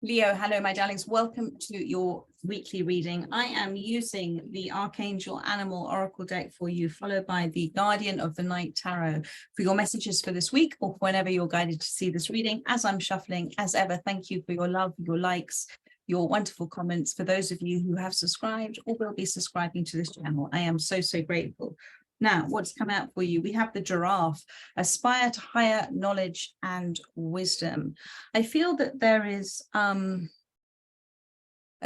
Leo, hello, my darlings. Welcome to your weekly reading. I am using the Archangel Animal Oracle deck for you, followed by the Guardian of the Night Tarot for your messages for this week or whenever you're guided to see this reading. As I'm shuffling, as ever, thank you for your love, your likes, your wonderful comments. For those of you who have subscribed or will be subscribing to this channel, I am so grateful. Now, what's come out for you? We have the giraffe, aspire to higher knowledge and wisdom. I feel that there is a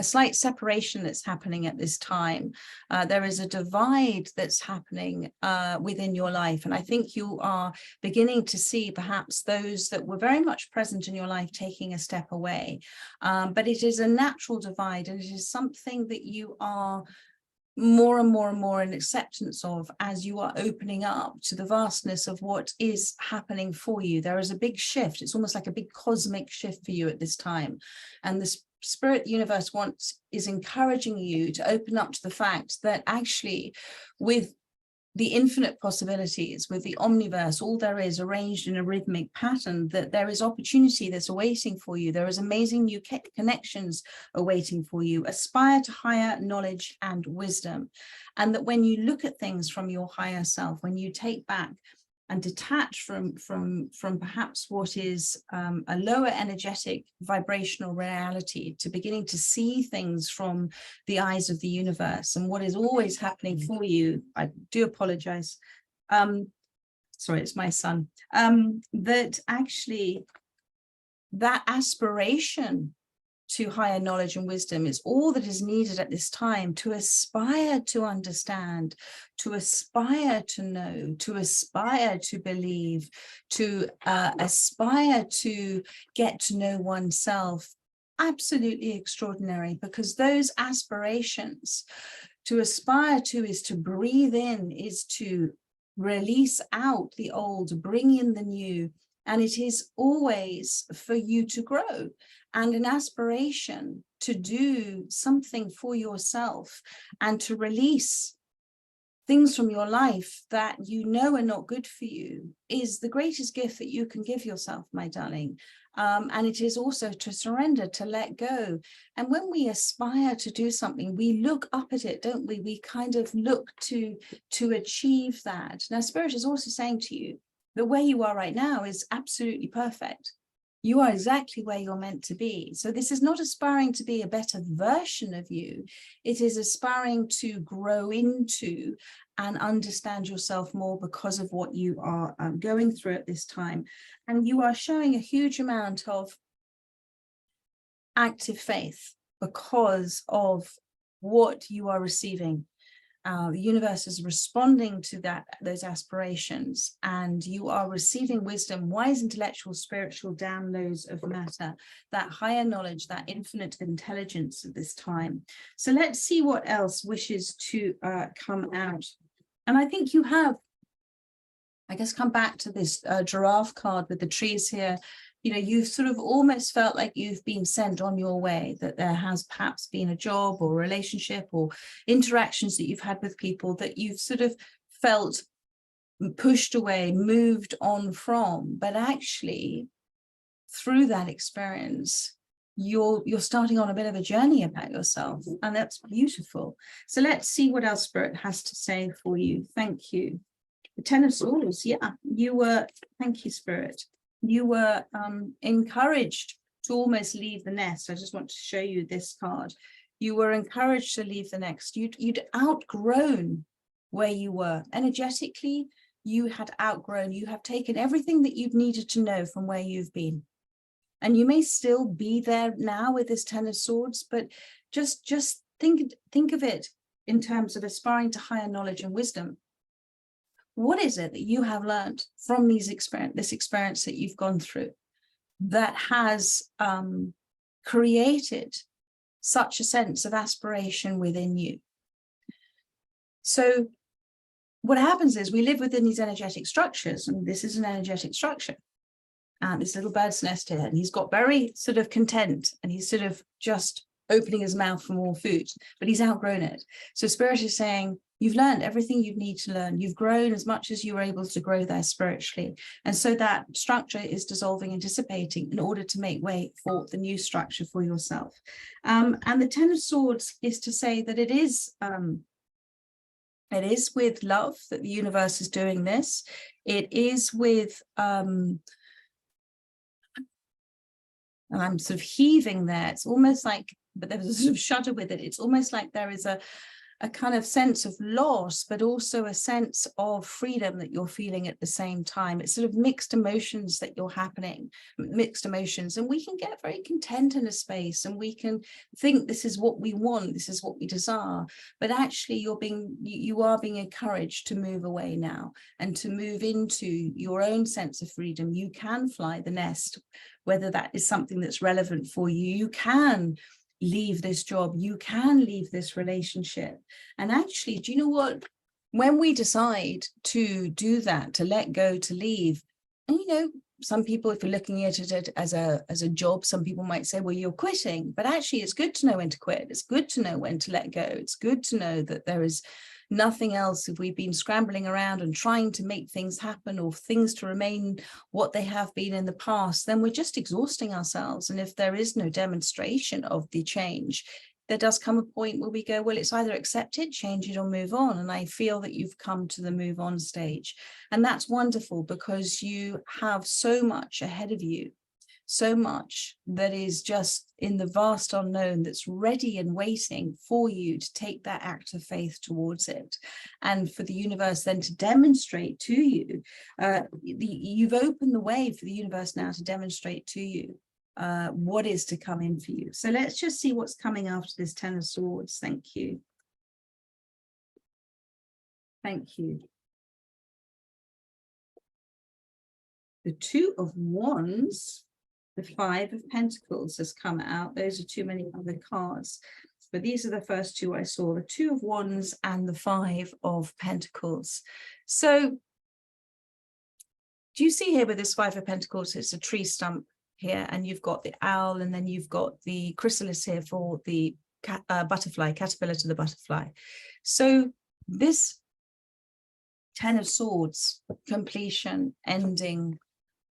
slight separation that's happening at this time. There is a divide that's happening within your life. And I think you are beginning to see perhaps those that were very much present in your life taking a step away. But it is a natural divide, and it is something that you are more and more in acceptance of as you are opening up to the vastness of what is happening for you. There is a big shift. It's almost like a big cosmic shift for you at this time. And the spirit universe is encouraging you to open up to the fact that actually with the infinite possibilities, with the omniverse, all there is arranged in a rhythmic pattern, that there is opportunity that's awaiting for you. There is amazing new connections awaiting for you. Aspire to higher knowledge and wisdom. And that when you look at things from your higher self, when you take back and detach from perhaps what is a lower energetic vibrational reality, to beginning to see things from the eyes of the universe and what is always happening for you. I do apologize. Sorry, it's my son. That actually that aspiration to higher knowledge and wisdom is all that is needed at this time, to aspire to understand, to aspire to know, to aspire to believe, to aspire to get to know oneself. Absolutely extraordinary, because those aspirations, to aspire to is to breathe in, is to release out the old, bring in the new. And it is always for you to grow, and an aspiration to do something for yourself and to release things from your life that you know are not good for you is the greatest gift that you can give yourself, my darling. And it is also to surrender, to let go. And when we aspire to do something, we look up at it, don't we? We kind of look to achieve that. Now, Spirit is also saying to you, the way you are right now is absolutely perfect. You are exactly where you're meant to be. So this is not aspiring to be a better version of you. It is aspiring to grow into and understand yourself more because of what you are going through at this time. And you are showing a huge amount of active faith because of what you are receiving. The universe is responding to those aspirations, and you are receiving wisdom, wise, intellectual, spiritual downloads of matter, that higher knowledge, that infinite intelligence at this time. So let's see what else wishes to come out. And I think you have, I guess, come back to this giraffe card with the trees here. You know, you've sort of almost felt like you've been sent on your way, that there has perhaps been a job or a relationship or interactions that you've had with people that you've sort of felt pushed away, moved on from. But actually, through that experience, you're starting on a bit of a journey about yourself, and that's beautiful. So let's see what else Spirit has to say for you. Thank you. The Ten of Swords, yeah, you were, thank you, Spirit. You were encouraged to almost leave the nest. I just want to show you this card. You were encouraged to leave the nest. You'd outgrown where you were. Energetically, you had outgrown. You have taken everything that you've needed to know from where you've been. And you may still be there now with this Ten of Swords, but just think of it in terms of aspiring to higher knowledge and wisdom. What is it that you have learned from this experience that you've gone through that has created such a sense of aspiration within you? So what happens is we live within these energetic structures, and this is an energetic structure. And this little bird's nest here, and he's got very sort of content, and he's sort of just opening his mouth for more food, but he's outgrown it. So Spirit is saying, You've learned everything you need to learn. You've grown as much as you were able to grow there spiritually. And so that structure is dissolving and dissipating in order to make way for the new structure for yourself. And the Ten of Swords is to say that it is with love that the universe is doing this. It is with, and I'm sort of heaving there. It's almost like, but there's a sort of shudder with it. It's almost like there is a kind of sense of loss, but also a sense of freedom that you're feeling at the same time. It's sort of mixed emotions that you're mixed emotions. And we can get very content in a space, and we can think this is what we want, this is what we desire. But actually you are being encouraged to move away now and to move into your own sense of freedom. You can fly the nest, whether that is something that's relevant for you. You can leave this job, you can leave this relationship. And actually, do you know what? When we decide to do that, to let go, to leave, and you know, some people, if you're looking at it as a job, some people might say, well, you're quitting. But actually, it's good to know when to quit. It's good to know when to let go. It's good to know that there is nothing else. If we've been scrambling around and trying to make things happen, or things to remain what they have been in the past, then we're just exhausting ourselves. And if there is no demonstration of the change, there does come a point where we go, well, it's either accept it, change it, or move on. And I feel that you've come to the move on stage. And that's wonderful, because you have so much ahead of you, so much that is just in the vast unknown, that's ready and waiting for you to take that act of faith towards it, and for the universe then to demonstrate to you. You've opened the way for the universe now to demonstrate to you what is to come in for you. So let's just see what's coming after this Ten of Swords. Thank you. Thank you. The Two of Wands. The Five of Pentacles has come out. Those are too many other cards, but these are the first two I saw, the Two of Wands and the Five of Pentacles. So do you see here with this Five of Pentacles, it's a tree stump here, and you've got the owl, and then you've got the chrysalis here for the butterfly, caterpillar to the butterfly. So this Ten of Swords, completion, ending,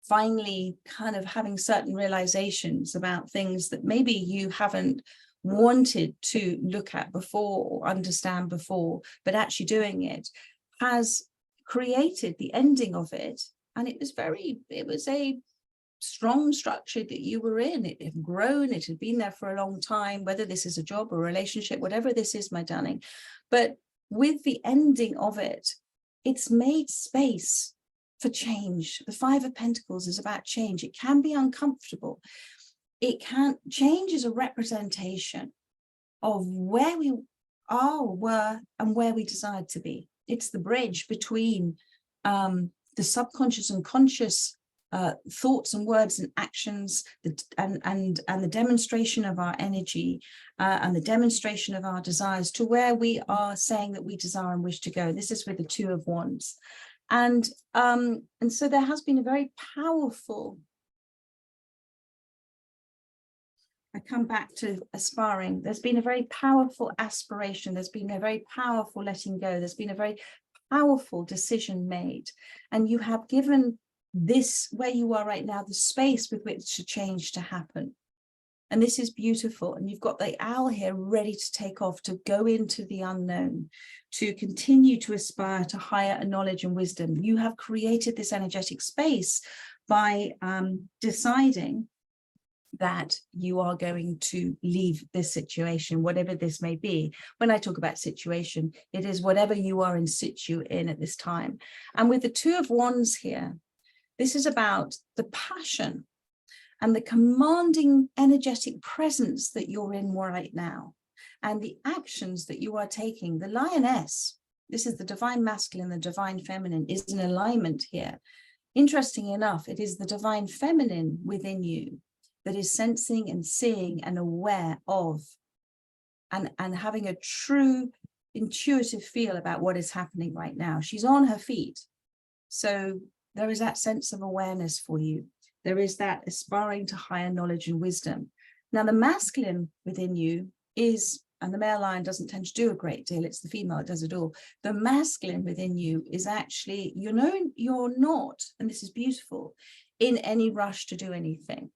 finally kind of having certain realizations about things that maybe you haven't wanted to look at before or understand before, but actually doing it has created the ending of it. And it was a strong structure that you were in. It had grown, it had been there for a long time, whether this is a job or a relationship, whatever this is, my darling. But with the ending of it, it's made space for change. The Five of Pentacles is about change. It can be uncomfortable. Change is a representation of where we are, were, and where we desire to be. It's the bridge between the subconscious and conscious thoughts and words and actions, and the demonstration of our energy and the demonstration of our desires to where we are saying that we desire and wish to go. This is with the Two of Wands. And so there has been a very powerful, I come back to aspiring, there's been a very powerful aspiration, there's been a very powerful letting go, there's been a very powerful decision made, and you have given this, where you are right now, the space with which to change to happen. And this is beautiful. And you've got the owl here ready to take off, to go into the unknown, to continue to aspire to higher knowledge and wisdom. You have created this energetic space by deciding that you are going to leave this situation, whatever this may be. When I talk about situation, it is whatever you are in situ in at this time. And with the Two of Wands here, this is about the passion and the commanding energetic presence that you're in right now, and the actions that you are taking. The lioness, this is the divine masculine, the divine feminine, is in alignment here. Interesting enough, it is the divine feminine within you that is sensing and seeing and aware of and having a true intuitive feel about what is happening right now. She's on her feet. So there is that sense of awareness for you. There is that aspiring to higher knowledge and wisdom. Now, the masculine within you is and the male lion doesn't tend to do a great deal. It's the female that does it all. The masculine within you is actually, you're not, and this is beautiful, in any rush to do anything.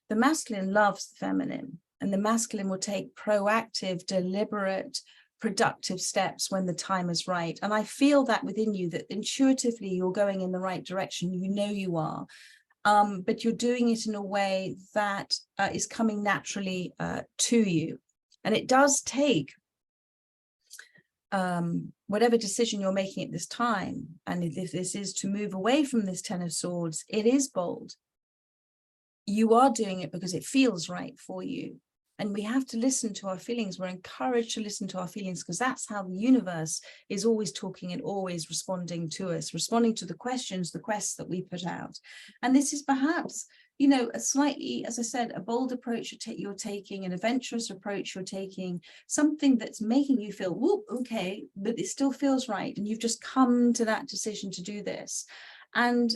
The masculine loves the feminine, and the masculine will take proactive, deliberate, productive steps when the time is right. And I feel that within you, that intuitively you're going in the right direction. You know you are, but you're doing it in a way that is coming naturally to you. And it does take whatever decision you're making at this time. And if this is to move away from this Ten of Swords, it is bold. You are doing it because it feels right for you. And we have to listen to our feelings. We're encouraged to listen to our feelings, because that's how the universe is always talking and always responding to us, responding to the questions, the quests that we put out. And this is perhaps, you know, a slightly, as I said, a bold approach you're taking, an adventurous approach you're taking, something that's making you feel, whoop, okay, but it still feels right. And you've just come to that decision to do this. And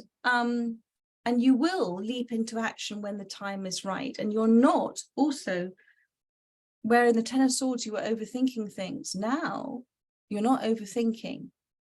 you will leap into action when the time is right. And you're not also, where in the Ten of Swords you were overthinking things, now you're not overthinking.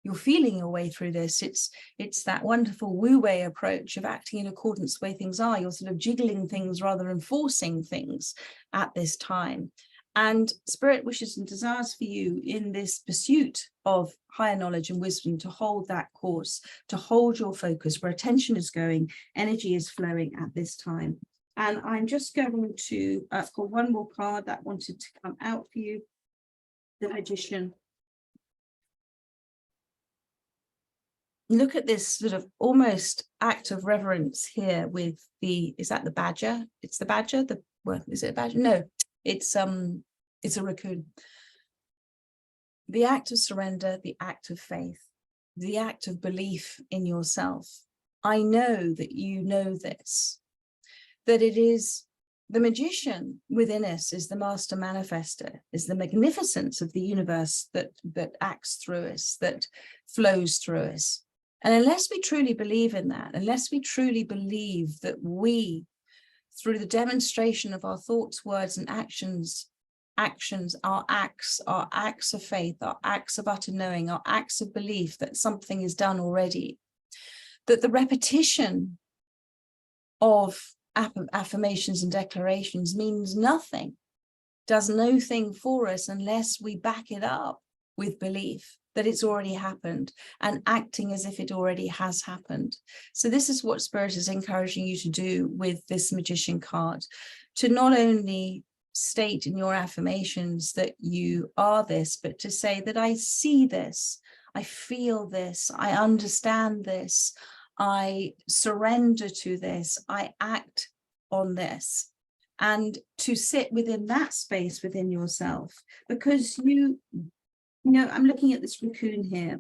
You're feeling your way through this. It's that wonderful wu-wei approach of acting in accordance with the way things are. You're sort of jiggling things rather than forcing things at this time. And Spirit wishes and desires for you in this pursuit of higher knowledge and wisdom to hold that course, to hold your focus where attention is going, energy is flowing at this time. And I'm just going to pull one more card that wanted to come out for you, the Magician. Look at this sort of almost act of reverence here with the, is that the badger? It's the badger, is it a badger? No, it's a raccoon. The act of surrender, the act of faith, the act of belief in yourself. I know that you know this, that it is the magician within us is the master manifester, is the magnificence of the universe that acts through us, that flows through us. And unless we truly believe in that, unless we truly believe that we, through the demonstration of our thoughts, words, and actions, our acts of faith, our acts of utter knowing, our acts of belief that something is done already, that the repetition of affirmations and declarations means nothing, does no thing for us unless we back it up with belief that it's already happened and acting as if it already has happened. So this is what Spirit is encouraging you to do with this Magician card, to not only state in your affirmations that you are this, but to say that I see this, I feel this, I understand this, I surrender to this, I act on this, and to sit within that space within yourself, because you know, I'm looking at this raccoon here.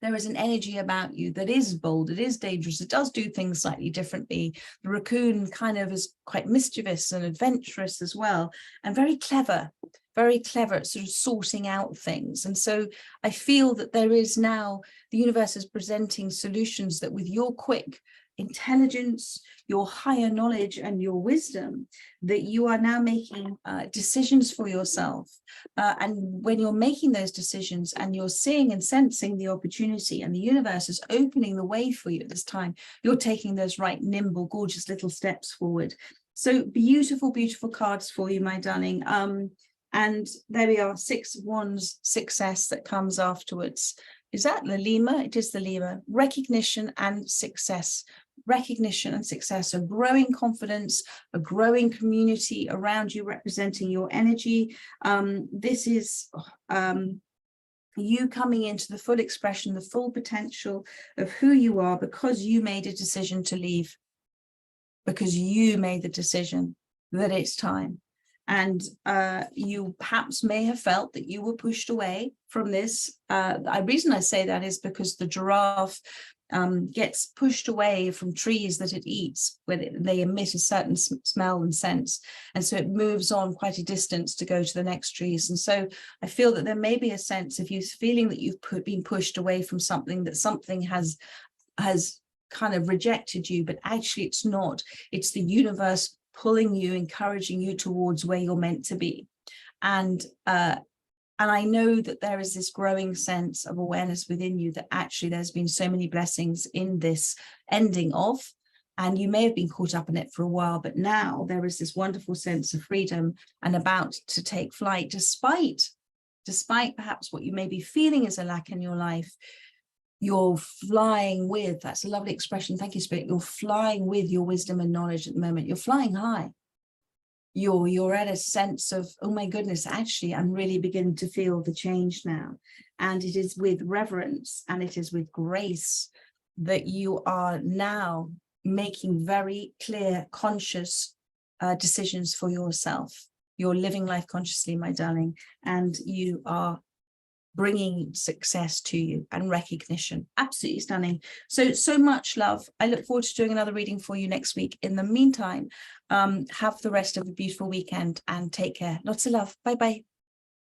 There is an energy about you that is bold, it is dangerous, it does do things slightly differently. The raccoon kind of is quite mischievous and adventurous as well, and very clever at sort of sorting out things. And so I feel that there is now, the universe is presenting solutions that with your quick intelligence, your higher knowledge and your wisdom, that you are now making decisions for yourself. And when you're making those decisions and you're seeing and sensing the opportunity, and the universe is opening the way for you at this time, you're taking those right, nimble, gorgeous little steps forward. So beautiful, beautiful cards for you, my darling. And there we are, 6 of Wands, success that comes afterwards. Is that the lemur? It is the lemur. Recognition and success. Recognition and success, a growing confidence, a growing community around you representing your energy. This is you coming into the full expression, the full potential of who you are, because you made a decision to leave, because you made the decision that it's time. And you perhaps may have felt that you were pushed away from this. The reason I say that is because the giraffe gets pushed away from trees that it eats, where they emit a certain smell and sense. And so it moves on quite a distance to go to the next trees. And so I feel that there may be a sense of you feeling that you've been pushed away from something, that something has kind of rejected you, but actually it's not. It's the universe pulling you, encouraging you towards where you're meant to be. And I know that there is this growing sense of awareness within you that actually there's been so many blessings in this ending of, and you may have been caught up in it for a while, but now there is this wonderful sense of freedom and about to take flight, despite perhaps what you may be feeling is a lack in your life. You're flying with, that's a lovely expression, thank you, Spirit, you're flying with your wisdom and knowledge at the moment. You're flying high. You're at a sense of, oh my goodness, actually, I'm really beginning to feel the change now. And it is with reverence and it is with grace that you are now making very clear, conscious decisions for yourself. You're living life consciously, my darling, and you are bringing success to you and recognition. Absolutely stunning. So much love. I look forward to doing another reading for you next week. In the meantime, have the rest of a beautiful weekend and take care. Lots of love. Bye bye.